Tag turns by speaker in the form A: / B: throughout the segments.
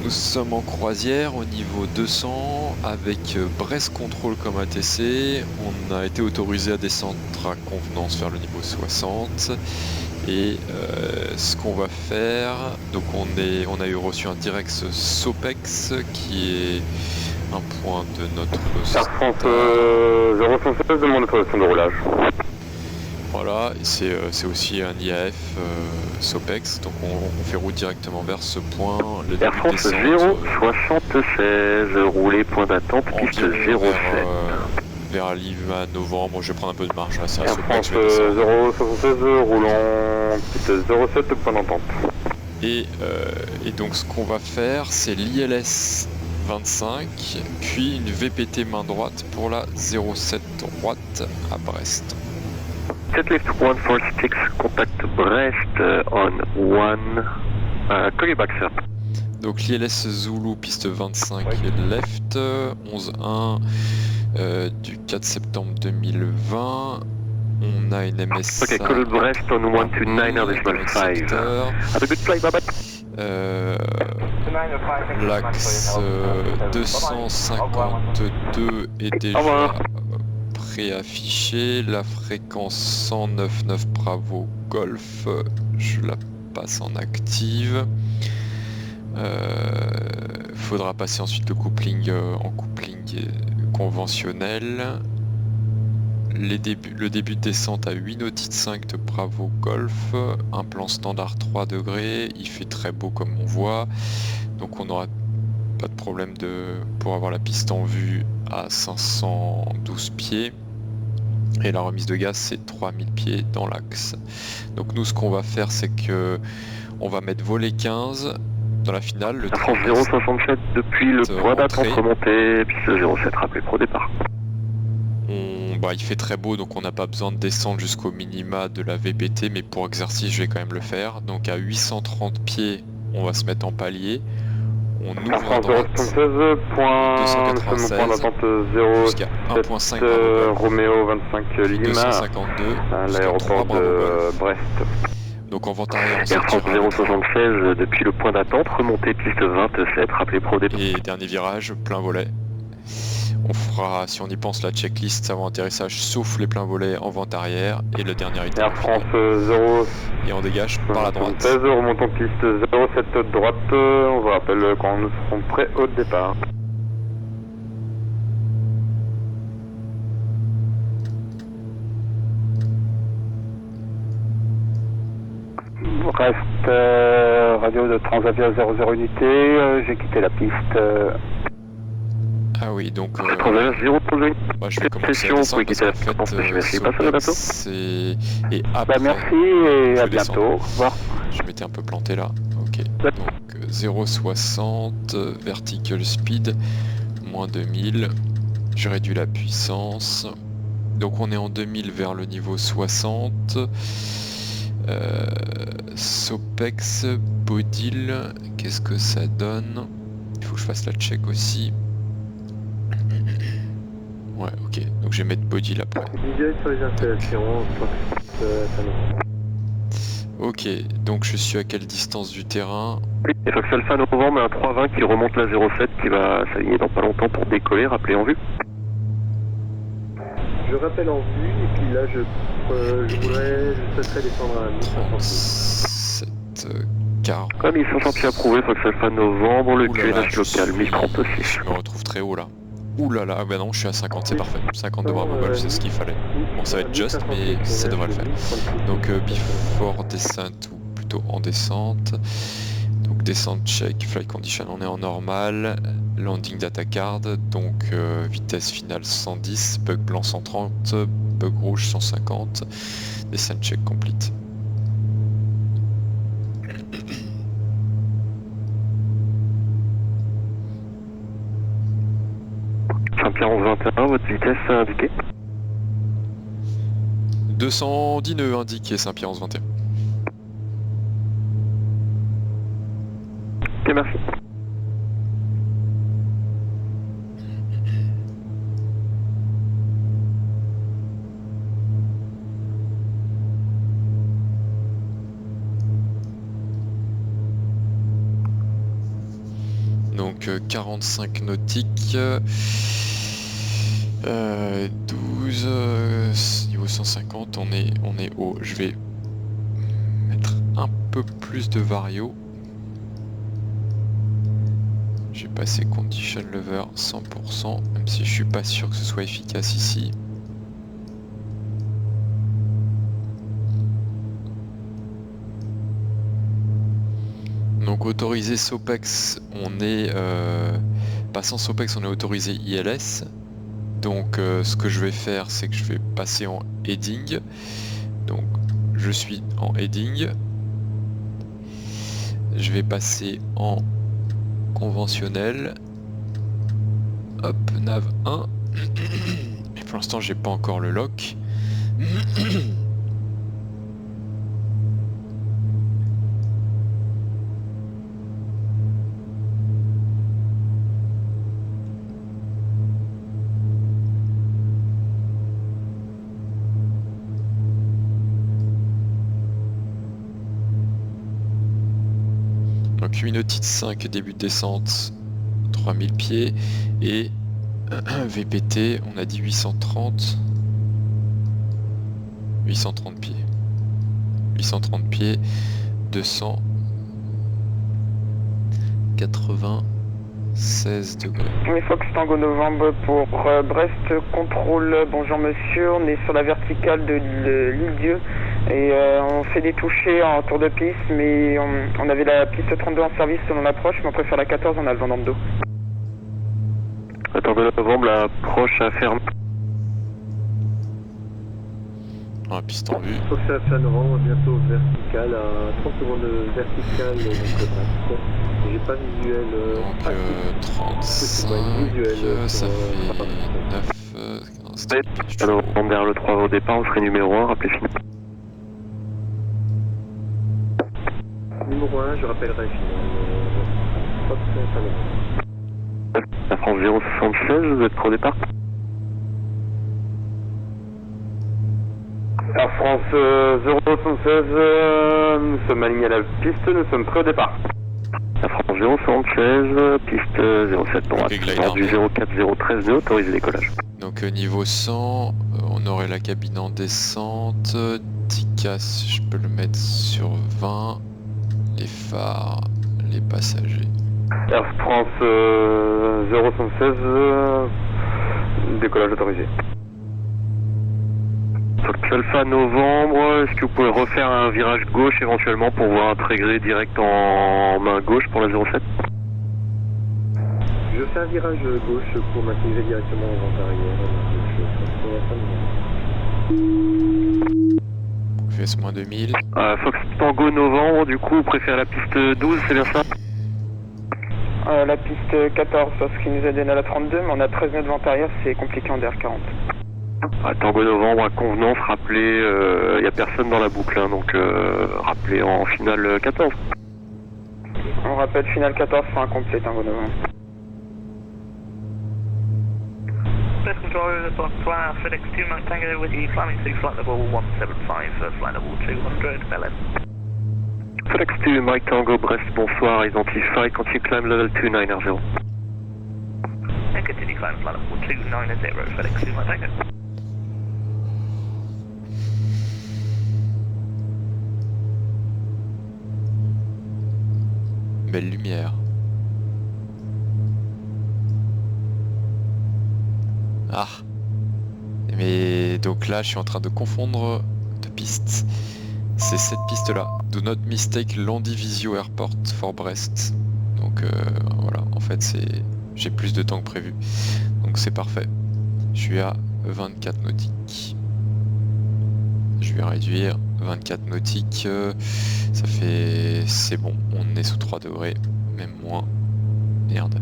A: nous sommes en croisière au niveau 200 avec Brest Control comme ATC. On a été autorisé à descendre à convenance vers le niveau 60. Et ce qu'on va faire, donc on a eu reçu un Direx Sopex qui est un point de notre
B: Air France 016, demande d'autorisation de roulage.
A: Voilà, c'est aussi un IAF Sopex, donc on fait route directement vers ce point. Le
B: Air France 076, roulez point d'attente, piste 07.
A: Vers Lima, novembre, je vais prendre un peu de marge là, c'est à
B: Air
A: Sopex.
B: France 076, roulant piste 07, point d'entente.
A: Et donc ce qu'on va faire, c'est l'ILS 25, puis une VPT main droite pour la 07 droite à Brest.
B: 7 lift 146, contact Brest on 1, call you back sir.
A: Donc l'ILS Zulu piste 25 left, 11-1 du 4 septembre 2020. On a une MSA.
B: Ok, call Brest on 129.5. Have a good flight, bye bye.
A: L'axe 252 est déjà préaffiché. La fréquence 109.9 Bravo Golf, je la passe en active. Faudra passer ensuite le coupling en coupling conventionnel. Le début de descente à 8 nautiques 5 de Bravo Golf, un plan standard 3 degrés, il fait très beau comme on voit, donc on n'aura pas de problème pour avoir la piste en vue à 512 pieds, et la remise de gaz c'est 3000 pieds dans l'axe. Donc nous ce qu'on va faire c'est que on va mettre volet 15 dans la finale, le
B: France 067 depuis le point d'attente remonté, piste 07 rappelé pro départ.
A: Il fait très beau donc on n'a pas besoin de descendre jusqu'au minima de la VPT, mais pour exercice je vais quand même le faire. Donc à 830 pieds on va se mettre en palier, on ouvre à droite 296 jusqu'à 1.5
B: Roméo 25 Lima
A: 252
B: à l'aéroport de Brest.
A: Donc en vente arrière on
B: Air France 076 depuis le point d'attente, remontée piste 27, rappelé pro départ.
A: Et dernier virage, plein volet. On fera, si on y pense, la checklist avant atterrissage, sauf les pleins volets en vente arrière et le dernier item.
B: Air France 0.
A: Et on dégage par la droite.
B: 16, remontons piste 07 droite, on vous rappelle quand nous serons prêts au départ. Reste radio de Transavia 00 unité, j'ai quitté la piste.
A: Ah oui, donc
B: Transavia 0
A: moi je vais commencer à descendre parce qu'en fait et après,
B: merci et à bientôt. Au revoir.
A: Je m'étais un peu planté là. Ok, donc 0,60 vertical speed, moins 2000. Je réduis la puissance. Donc on est en 2000 vers le niveau 60. Sopex, Bodil, qu'est-ce que ça donne? Il faut que je fasse la check aussi. Ouais, ok, donc je vais mettre Bodil après.
B: Sur les installations,
A: ok, donc je suis à quelle distance du terrain?
B: Et Fox Alpha novembre, un 320 qui remonte la 07 qui va s'aligner dans pas longtemps pour décoller, rappelez en vue. Je rappelle en vue et puis là je souhaiterais descendre à
A: 1050. 40.
B: Comme 1050 pieds approuvé, Fox Alpha novembre, le QNH local 1036.
A: Je me retrouve très haut là. Ouh là là, ah bah non, je suis à 50, c'est parfait. 50 de Bravo Golf, c'est ce qu'il fallait. Bon, ça va être juste, mais ça devrait le faire. Donc before descent, ou plutôt en descente. Donc descente check, flight condition, on est en normal. Landing data card, donc vitesse finale 110, bug blanc 130, bug rouge 150. Descent check complete.
B: Saint-Pierre 1121, votre vitesse indiquée
A: 210 nœuds indiqués, Saint-Pierre 1121.
B: Ok, merci.
A: Donc 45 nautiques. 12 niveau 150, on est haut. Je vais mettre un peu plus de vario. J'ai passé condition lever 100%, même si je suis pas sûr que ce soit efficace ici. Donc autorisé SOPEX, on est passant SOPEX, on est autorisé ILS. Donc ce que je vais faire, c'est que je vais passer en heading. Donc je suis en heading. Je vais passer en conventionnel. Hop, nav 1. Et pour l'instant, j'ai pas encore le lock. Donc 8 nautiques 5, début de descente, 3000 pieds, et VPT, on a dit 830 pieds. 830 pieds, 296 degrés.
C: Fox Tango Novembre pour Brest, contrôle, bonjour monsieur, on est sur la verticale de l'île Dieu. Et on fait des touchés en tour de piste, mais on avait la piste 32 en service selon l'approche, mais on préfère la 14, on a le vent dans le dos.
B: Attends, de novembre, l'approche à ferme.
A: La piste en vue.
D: Fox à novembre, bientôt vertical, à 30 secondes vertical, donc j'ai pas visuel.
A: Donc 35, ça fait 9, 15,
B: Alors, vers le 3 au départ, on serait numéro 1, rappelez fini.
D: Numéro 1, je rappellerai Fox à novembre.
B: La France 076, vous êtes prêt au départ?
D: Air France 076, nous sommes alignés à la piste, nous sommes prêts au départ.
B: La France 076, piste 07 droite.
A: Okay,
B: du 04013 autorisé décollage.
A: Donc niveau 100, on aurait la cabine en descente, TICAS, je peux le mettre sur 20, les phares, les passagers.
D: Air France 076, décollage autorisé.
B: Alpha novembre, est-ce que vous pouvez refaire un virage gauche éventuellement pour voir un trégré direct en main gauche pour la 07?
D: Je fais un virage gauche pour m'intégrer directement en vent arrière.
A: US moins 2000.
B: Fox Tango novembre, du coup, vous préférez la piste 12, c'est bien ça?
C: La piste 14, parce qu'il nous a donné à la 32, mais on a 13 nœuds de vent arrière, c'est compliqué en DR40.
B: Tango novembre, à convenance, rappelez, il n'y a personne dans la boucle, hein, donc rappelez en finale 14.
C: On rappelle finale 14 pour un complet Tango novembre.
E: First control, bonsoir, FedEx 2 Mike Tango with you, climbing to flight level 175, flight level 200, Belen.
B: FedEx 2 Mike Tango Brest, bonsoir, identify, continue climb level 290.
E: And continue climb flight level 290, FedEx 2 Mike Tango.
A: Belle lumière. Ah. Mais donc là, je suis en train de confondre deux pistes. C'est cette piste-là. Do not mistake Landivisio Airport for Brest. Donc voilà, en fait, j'ai plus de temps que prévu. Donc c'est parfait. Je suis à 24 nautiques. Je vais réduire 24 nautiques. Ça fait... C'est bon, on est sous 3 degrés. Même moins. Merde.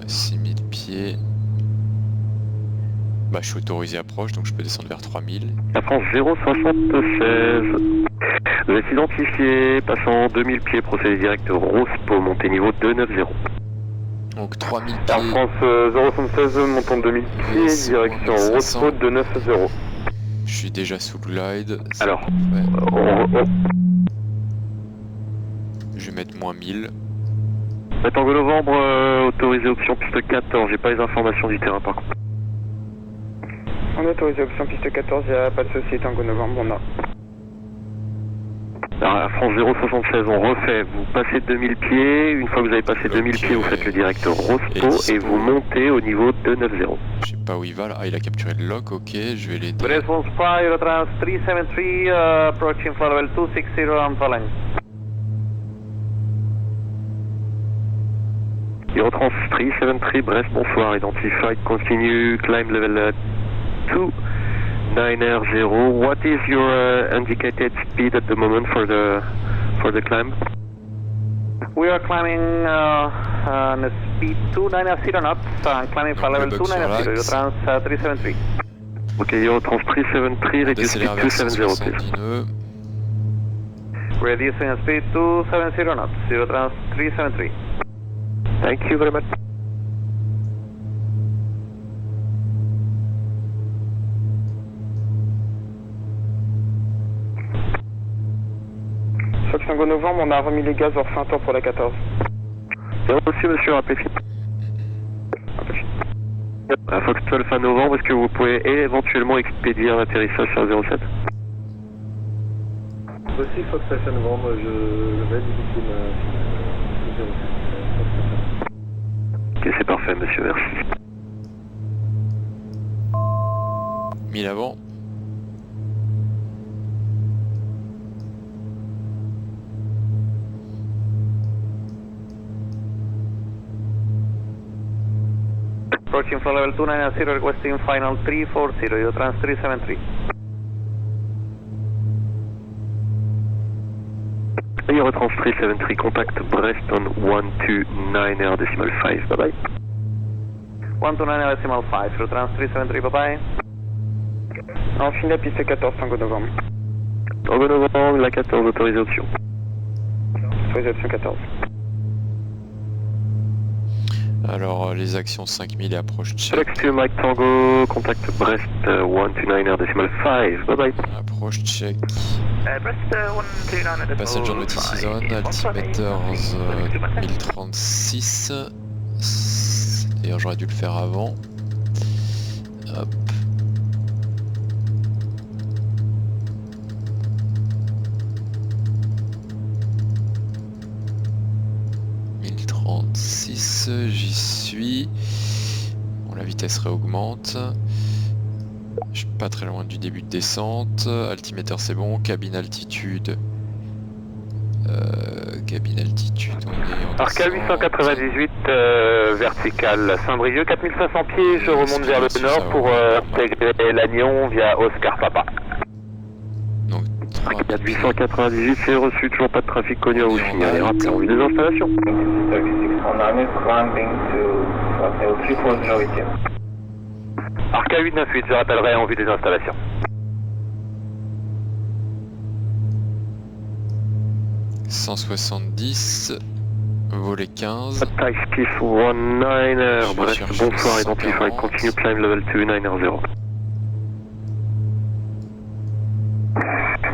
A: 6000 pieds. Bah je suis autorisé approche, donc je peux descendre vers 3000.
B: La France 076. Vous êtes identifié, passant 2000 pieds, procédé direct Rospo, montée niveau 290.
A: Donc 3000 pieds.
D: Air France 076, montant 2000 pieds, direction Rospo 290.
A: Je suis déjà sous le glide.
B: Alors,
A: je vais mettre moins 1000.
B: Tango Novembre, autorisé option piste 14, j'ai pas les informations du terrain par contre.
C: On a autorisé option piste 14, il n'y a pas de souci, Tango Novembre, on a.
B: Alors, à France 076, on refait, vous passez 2000 pieds, une fois que vous avez passé 2000 pieds, vous faites le direct Rospo et vous montez au niveau 290.
A: Je sais pas où il va là. Ah, il a capturé le lock, ok, je vais l'aider.
F: Response 5, Eurotrans 373, approaching for level 260, I'm following.
B: Eurotrans 373, Brest, bonsoir, identified, continue, climb level 290. What is your indicated speed at the moment for the climb?
F: We are climbing on speed 290 knots, climbing for level 290, Eurotrans 373.
B: Ok, Eurotrans 373, reduce speed 270 please.
F: Reducing speed 270 knots, Eurotrans 373.
B: Thank you very much.
C: Fox Tango Novembre, on a remis les gaz, on refait un tour pour la 14.
B: Bien reçu, monsieur, rappelez Philippe. Fox Alpha Novembre, est-ce que vous pouvez éventuellement expédier un atterrissage sur 07?
D: Voici Fox Alpha Novembre, je vais visiter ma 07.
B: Ok, c'est parfait, monsieur, merci.
A: 1000 avant.
F: Approaching for level 290, requesting final 340, Eurotrans 373.
B: Eurotrans 373, contact Brest on 129.5, bye bye.
F: 129.5, Eurotrans 373, bye bye.
C: On finit la piste 14, Tango Novembre.
B: Tango Novembre, la 14, autorisée option.
C: Autorisé option 14.
A: Alors les actions 5000 et approche check.
B: Select to Mike Tango, contact Brest 129.5, bye bye.
A: Approche check.
E: Brest 129.
A: Passage en multi-season, altimeters 1036. D'ailleurs j'aurais dû le faire avant. Hop. J'y suis. Bon, la vitesse réaugmente. Je suis pas très loin du début de descente. Altimeter c'est bon. Cabine altitude. Cabine altitude, on est en
B: Arca 898, vertical Saint-Brieuc, 4500 pieds, je remonte vers le nord pour intégrer Lannion via Oscar Papa.
A: Donc
B: 4 898, c'est reçu, toujours pas de trafic connu à vous signaler. Rappelez, en vue des installations. Arca 898, je rappellerai en vue des installations.
A: « 170, volet 15.
B: Taxi 19er, Brest, bonsoir, identified, continue climb level 290.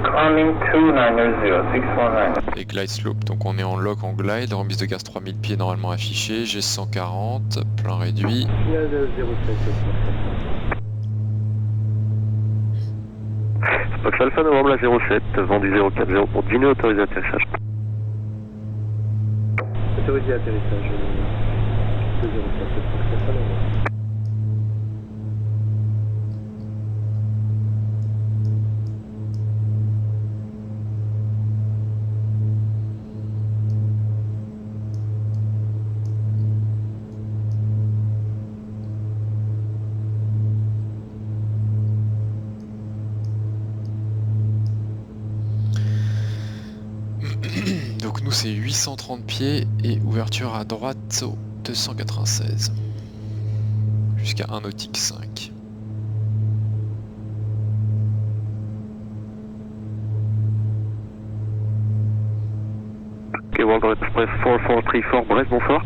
G: Climbing 290, 619.
A: Et glide slope, donc on est en lock en glide, remise de gaz 3000 pieds normalement affiché, G140, plein réduit.
D: Signal de 07.
B: Fox Alpha Novembre, la 07, vendu 040 pour dîner, autorisé atterrissage.
D: Autorisé atterrissage. Piste 07, Fox Alpha Novembre.
A: Donc nous c'est 830 pieds et ouverture à droite au 296. Jusqu'à 1 nautique 5.
B: Ok, World Express 4434, Brest, bonsoir.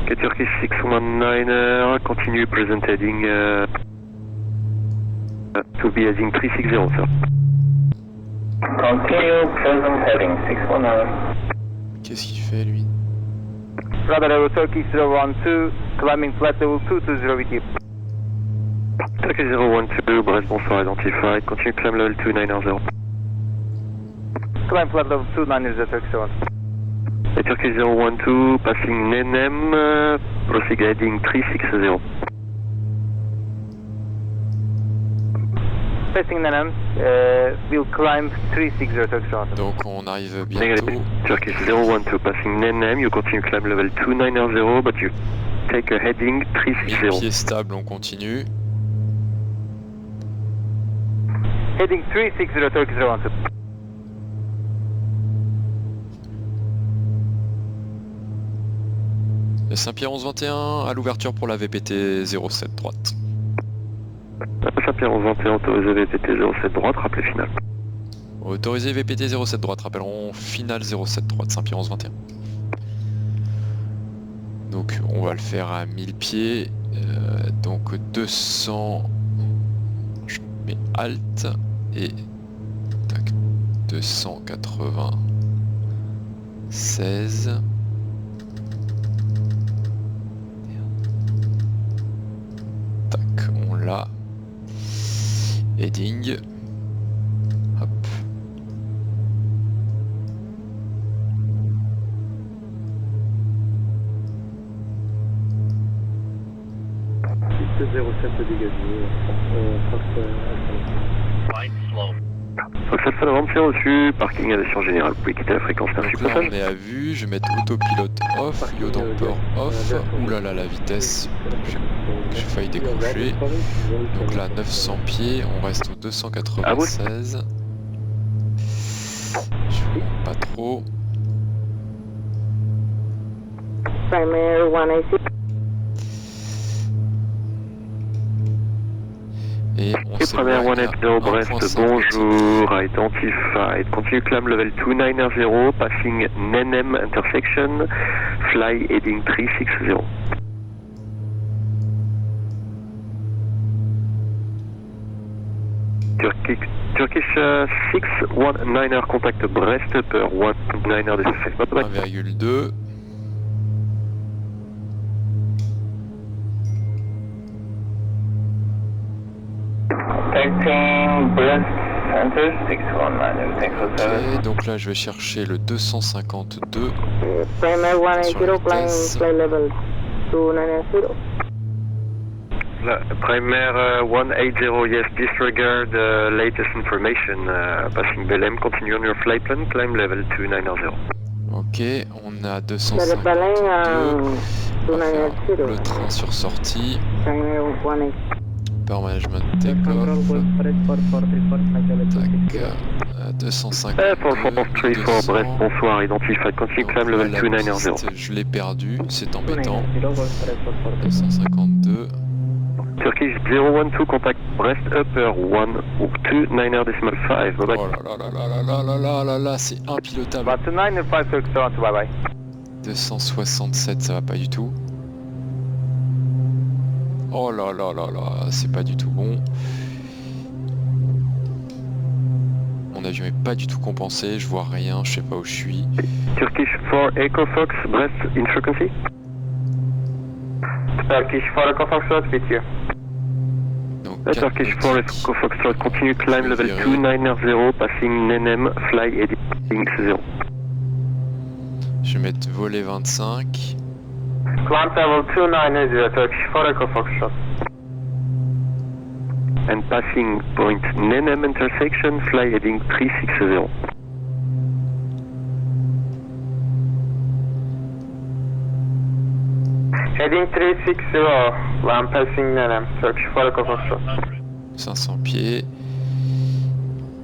B: Ok, Turkish 619er, continue present heading To be heading 360, sir.
G: Continue present heading 619.
A: Qu'est-ce qu'il fait lui?
F: Radar Aero Turkey 012, climbing flight level 220 with you.
B: Turkey 012, Brest, bonsoir, identified. Continue climb level 2990.
F: Climb flight level 290, Turkey 7.
B: Turkey 012, passing NM, proceed heading 360.
F: Passing NM, we'll climb 360, Turkey 7.
A: Donc on arrive bientôt.
B: Negative. Turkey 012, passing NM, you continue climb level 2990, but you take a heading
A: 1000
B: 360.
A: pieds stable, on continue.
F: Heading 360, Turkey 012.
A: Saint-Pierre 1121 à l'ouverture pour la VPT 07 droite.
B: Saint-Pierre 1121, autorisé VPT 07 droite, rappelez final.
A: Autorisé VPT 07 droite, rappellerons finale 07 droite, Saint-Pierre 1121. Donc on va le faire à 1000 pieds, donc 200, je mets Alt et tac, 296. Tac, on l'a. Heading. Hop.
D: Piste 07 dégagé.
B: Fox Alpha Novembre, c'est reçu, parking aviation générale, vous pouvez quitter la fréquence, merci
A: Donc
B: pour
A: là
B: ça.
A: on est à vue, je vais mettre autopilote off, yaw damper off. Oulala la vitesse, j'ai failli décrocher. Donc là 900 pieds, on reste au 296. Je monte pas trop.
H: Primary 1AC.
A: Et on
B: Première
A: s'éloigne à
B: 180 Brest,
A: 1.5.
B: bonjour, identified. Continue climb level 290, passing NM intersection, fly heading 360. Turkish 619er, contact Brest, upper 19er, this is
A: 1,2.
G: Contacting Brest Center 619, thanks for
A: Ok,
G: service.
A: donc là je vais chercher le 252.
H: Primary 180,
A: Sur la
H: climb
A: vitesse.
H: flight level 290.
B: Primaire 180, yes, disregard latest information. Passing Belém, continue on your flight plan, climb level 290.
A: Ok, on a
H: Belém
A: 252. On va faire
H: 290.
A: le train sur sortie.
H: Primary 180.
A: Power management take-off. Tac, 250.
B: 4434 Brest, bonsoir, identified, continue climb level
A: La
B: 290.
A: piste, je l'ai perdu, c'est embêtant. 252.
B: Turkish 012, contact Brest, upper 129.5, bye bye.
A: Oh là là là là là là là là là, c'est impilotable.
F: About 295, Turkey 7, bye bye.
A: 267, ça va pas du tout. Oh là là là là, c'est pas du tout bon. Mon avion est pas du tout compensé, je vois rien, je sais pas où je suis.
B: Turkish 4 Echo Fox, Brest, in frequency.
F: Turkish 4 Echo Fox, with you.
A: Donc,
B: Turkish 4 Echo Fox, continue climb level 290, passing NM, fly heading 0.
A: je vais mettre volet 25.
F: Climb level 290, Turkish 4 Echo Fox.
B: And passing point NM intersection, fly heading 360.
F: Heading 360, I'm passing NM, Turkish 4 Echo Fox.
A: 500 pieds.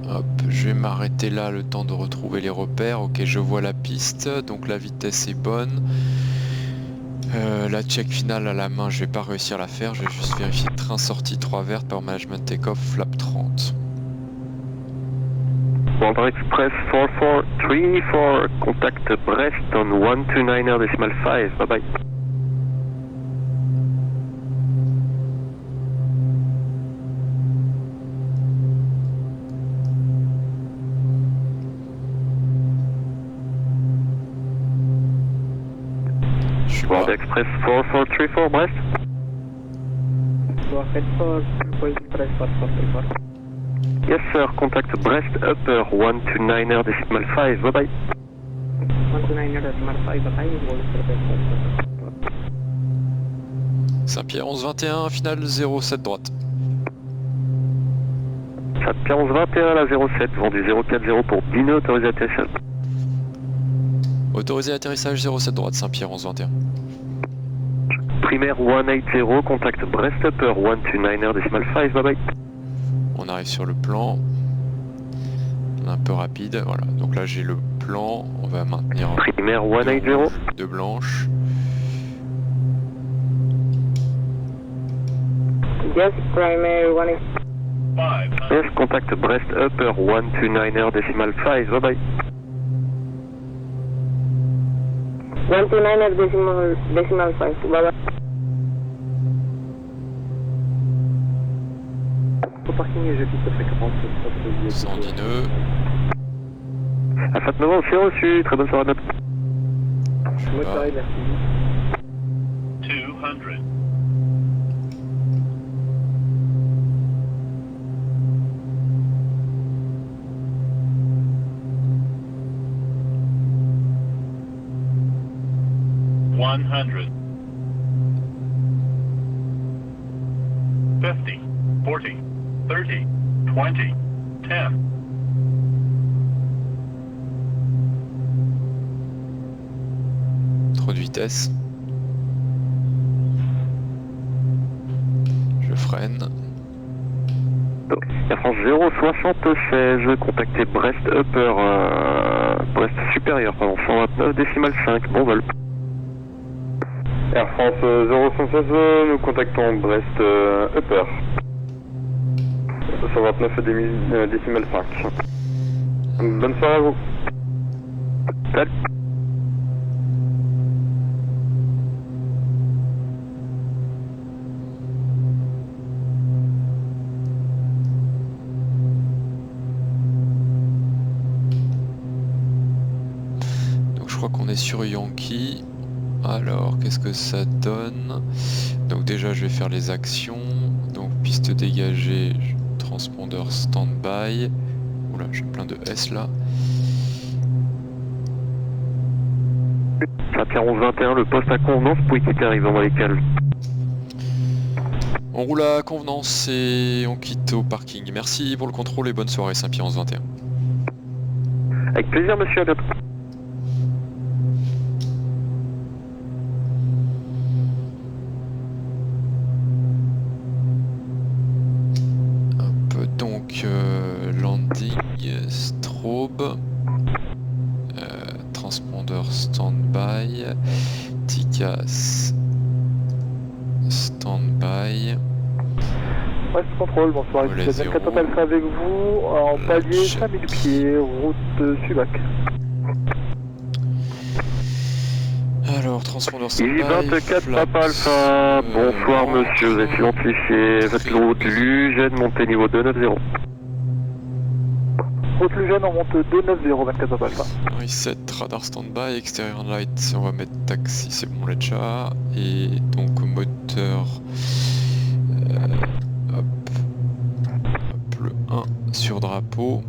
A: Hop, je vais m'arrêter là le temps de retrouver les repères. Ok, je vois la piste, donc la vitesse est bonne. La check finale à la main, je vais pas réussir à la faire. Je vais juste vérifier train sortie 3 vertes, power management take-off, flap 30.
B: Border Express 4434, contact Brest on 129.5, bye bye. World Express 4434 Brest.
D: Go ahead for Impulse Express 4434.
B: Yes sir, contact Brest Upper 129er decimal 5, bye bye.
D: 129er decimal 5, bye bye, Impulse Express 4434.
A: Saint-Pierre 11-21, finale 07 droite.
B: Saint-Pierre 11-21 à la 07, vendu 040 pour Dino, autorisé atterrissage.
A: Autorisé atterrissage 07 droite, Saint-Pierre 11-21.
B: Primaire 180, contact Brest Upper 129er decimal 5, bye bye.
A: On arrive sur le plan. Un peu rapide, voilà. Donc là j'ai le plan, on va maintenir
B: Primaire 180.
A: de blanche.
H: Yes, primary 180.
B: Yes, contact Brest Upper 129er decimal 5, bye bye.
H: 129er decimal 5, bye bye.
D: Au parking, je quitte la fréquence.
A: 110 nœuds.
B: Alpha Nova, c'est reçu, très bonne soirée à notre.
D: Moi pareil, merci.
I: 200. $100. 50, 40, 30, 20, 10.
A: Trop de vitesse. Je freine.
B: Air France 076, contactez Brest Upper, Brest supérieur, pardon, 129 décimal 5, bon vol.
J: Air France 076, nous contactons Brest Upper. 129 décimal 5. Bonne soirée à vous.
B: Salut.
A: Donc je crois qu'on est sur Yankee. Alors qu'est-ce que ça donne? Donc déjà je vais faire les actions. Donc piste dégagée, transpondeur stand-by. Oula, j'ai plein de S là.
B: Saint-Pierre 11-21, le poste à convenance, vous pouvez quitter arrivant dans les cales.
A: On roule à convenance et on quitte au parking. Merci pour le contrôle et bonne soirée Saint-Pierre 11-21.
B: Avec plaisir monsieur, à bientôt.
A: Donc landing, strobe, transpondeur stand-by, TICAS stand-by.
K: Brest contrôle, bonsoir, ici 4 Alpha avec vous, en palier 5000 pieds, route Subac.
A: Alors, transpondeur stand-by.
B: 24 Papa Alpha, bonsoir monsieur, vous êtes identifié, votre route Lugène, montée niveau 290.
K: Route Lugène, on monte 290, 24 Papa Alpha.
A: Reset, radar stand-by, extérieur light, on va mettre taxi, c'est bon déjà. Et donc moteur, hop, le 1 sur drapeau.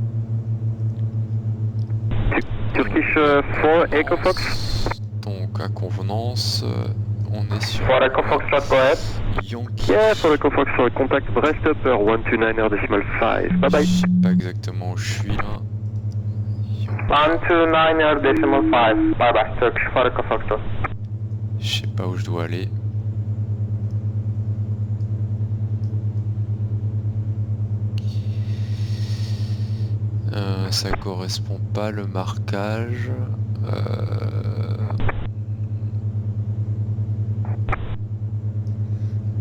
B: Turkish 4 Echo Fox.
A: Donc à convenance, on est sur
J: For Echo Fox, go ahead.
A: Yankee.
B: Yeah, for Echo Fox, contact Brest Upper 129er decimal 5, bye bye.
A: Je sais pas exactement où je suis là.
J: 129er decimal 5, bye bye, Turkish for Echo Fox.
A: Je sais pas où je dois aller. Ça correspond pas le marquage.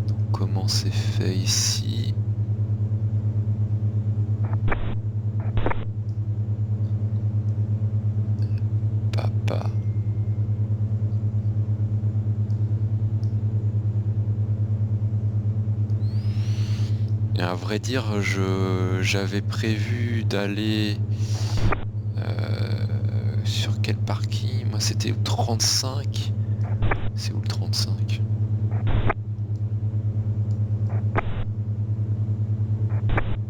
A: Donc, comment c'est fait ici? Papa. Et à vrai dire, j'avais prévu d'aller sur quel parking? Moi c'était au 35. C'est où le 35?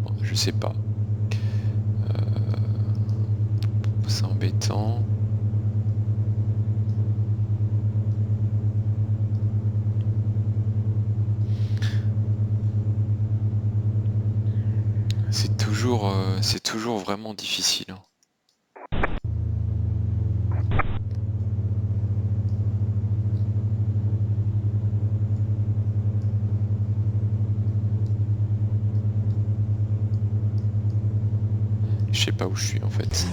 A: Bon, je sais pas. C'est embêtant. C'est toujours vraiment difficile. Hein. Je sais pas où je suis en fait.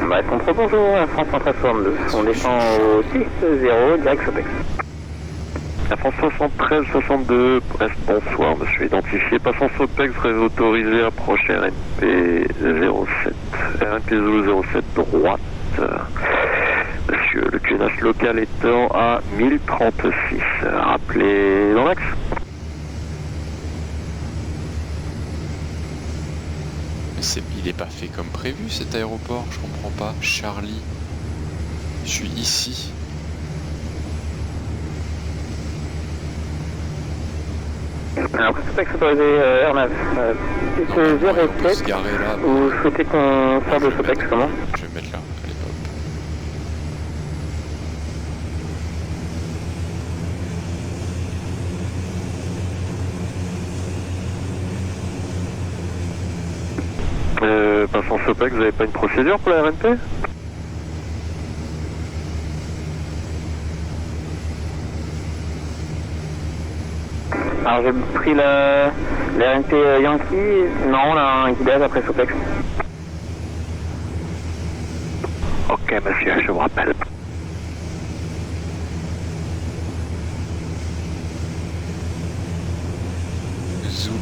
F: Bah, contre bonjour, France 162. On descend au 6-0, direct Sopex.
J: La France 73-62, bref, bonsoir, monsieur identifié. Passant Sopex, réseau autorisé, approche RMP 07. RMP 007, droite. Monsieur, le QNH local étant à 1036. Rappelez dans l'axe.
A: Il est pas fait comme prévu cet aéroport, je comprends pas. Charlie, je suis ici.
F: Alors, Sopex autorisé R9. Plus 07. Vous souhaitez qu'on sorte de Sopex, comment?
A: Je vais me mettre là. Allez, hop.
J: Passant Sopex, vous n'avez pas une procédure pour la RNP?
F: Alors j'ai pris la RNP Yankee, non, on a un guidage après Sopex.
J: Ok monsieur, je vous rappelle.
A: Zulu.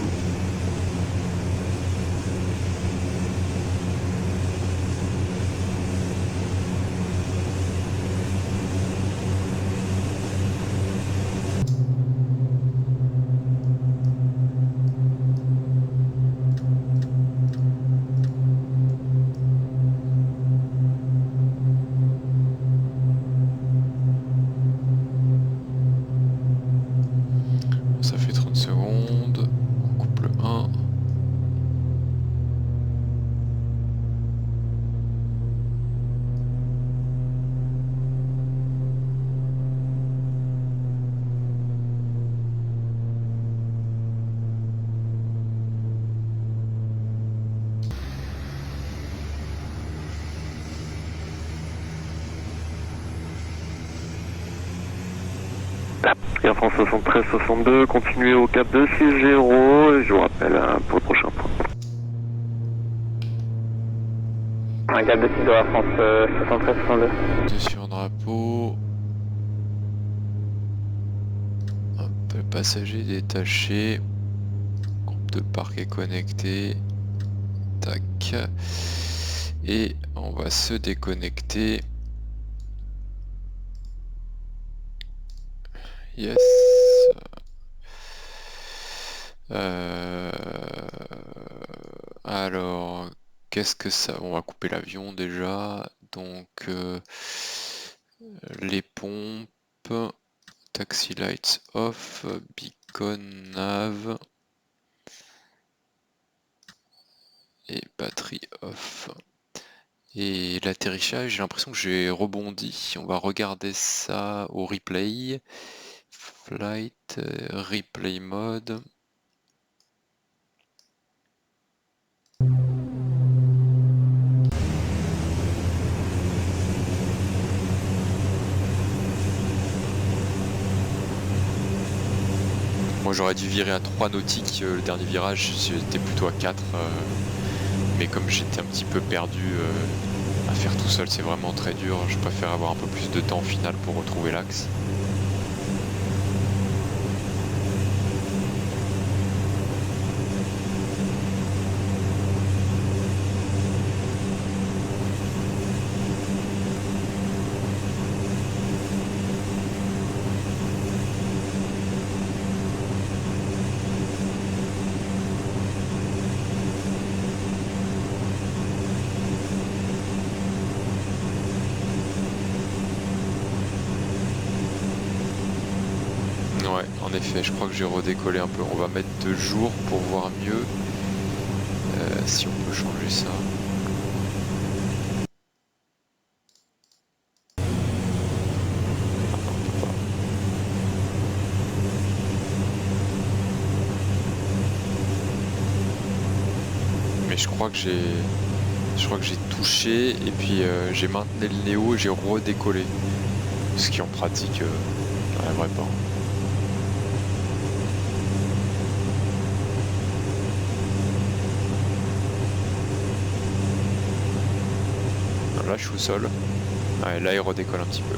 A: Ça fait 30 secondes, on coupe le 1.
J: Air France 73-62, continuez au cap 260 et je vous rappelle pour le prochain point.
F: Un cap 26 de Air France 73-62.
A: 2 sur drapeau. Hop, le passager détaché. Groupe de parc est connecté. Tac. Et on va se déconnecter. Yes. Alors, qu'est-ce que ça... On va couper l'avion déjà. Donc, les pompes, taxi lights off, beacon nav et batterie off. Et l'atterrissage, j'ai l'impression que j'ai rebondi. On va regarder ça au replay. Flight, replay mode. Moi j'aurais dû virer à 3 nautiques, le dernier virage j'étais plutôt à 4. Mais comme j'étais un petit peu perdu à faire tout seul, c'est vraiment très dur. Je préfère avoir un peu plus de temps au final pour retrouver l'axe. Ouais, en effet, je crois que j'ai redécollé un peu. On va mettre 2 jours pour voir mieux. Si on peut changer ça. Mais je crois que j'ai touché et puis j'ai maintenu le néo et j'ai redécollé. Ce qui en pratique n'arriverait pas. Là je suis au sol. Ouais, là il redécolle un petit peu.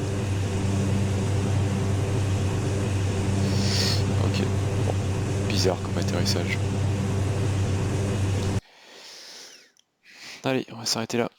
A: Ok. Bon. Bizarre comme atterrissage. Allez, on va s'arrêter là.